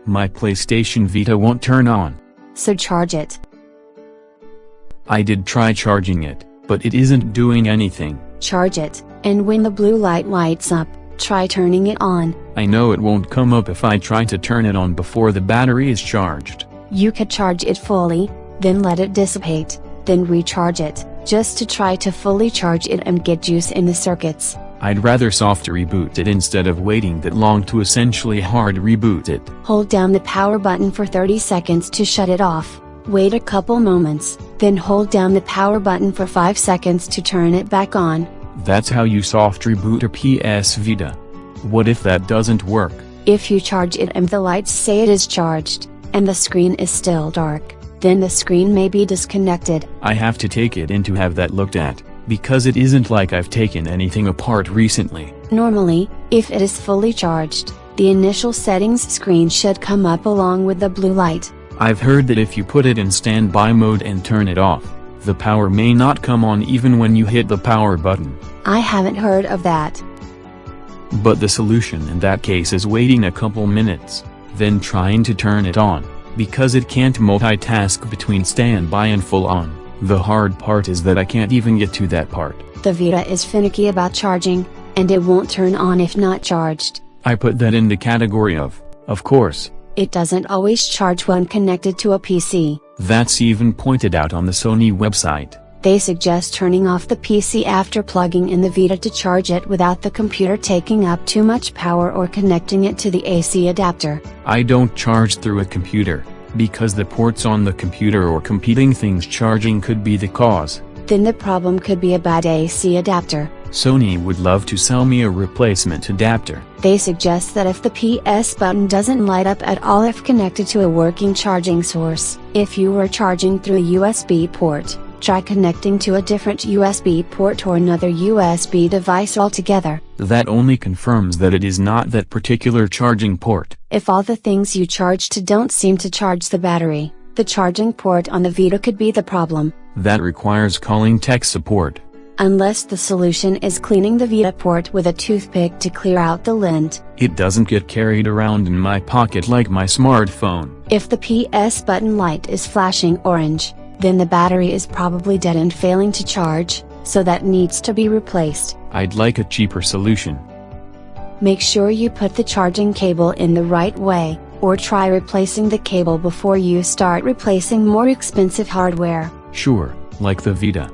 My PlayStation Vita won't turn on. So charge it. I did try charging it, but it isn't doing anything. Charge it, and when the blue light lights up, try turning it on. I know it won't come up if I try to turn it on before the battery is charged. You could charge it fully, then let it dissipate, then recharge it, just to try to fully charge it and get juice in the circuits. I'd rather soft reboot it instead of waiting that long to essentially hard reboot it. Hold down the power button for 30 seconds to shut it off. Wait a couple moments, then hold down the power button for 5 seconds to turn it back on. That's how you soft reboot your PS Vita. What if that doesn't work? If you charge it and the lights say it is charged, and the screen is still dark, then the screen may be disconnected. I have to take it in to have that looked at, because it isn't like I've taken anything apart recently. Normally, if it is fully charged, the initial settings screen should come up along with the blue light. I've heard that if you put it in standby mode and turn it off, the power may not come on even when you hit the power button. I haven't heard of that. But the solution in that case is waiting a couple minutes, then trying to turn it on, because it can't multitask between standby and full on. The hard part is that I can't even get to that part. The Vita is finicky about charging, and it won't turn on if not charged. I put that in the category of course. It doesn't always charge when connected to a PC. That's even pointed out on the Sony website. They suggest turning off the PC after plugging in the Vita to charge it without the computer taking up too much power or connecting it to the AC adapter. I don't charge through a computer, because the ports on the computer or competing things charging could be the cause. Then the problem could be a bad AC adapter. Sony would love to sell me a replacement adapter. They suggest that if the PS button doesn't light up at all if connected to a working charging source, if you were charging through a USB port, try connecting to a different USB port or another USB device altogether. That only confirms that it is not that particular charging port. If all the things you charge to don't seem to charge the battery, the charging port on the Vita could be the problem. That requires calling tech support. Unless the solution is cleaning the Vita port with a toothpick to clear out the lint. It doesn't get carried around in my pocket like my smartphone. If the PS button light is flashing orange, then the battery is probably dead and failing to charge, so that needs to be replaced. I'd like a cheaper solution. Make sure you put the charging cable in the right way, or try replacing the cable before you start replacing more expensive hardware. Sure, like the Vita.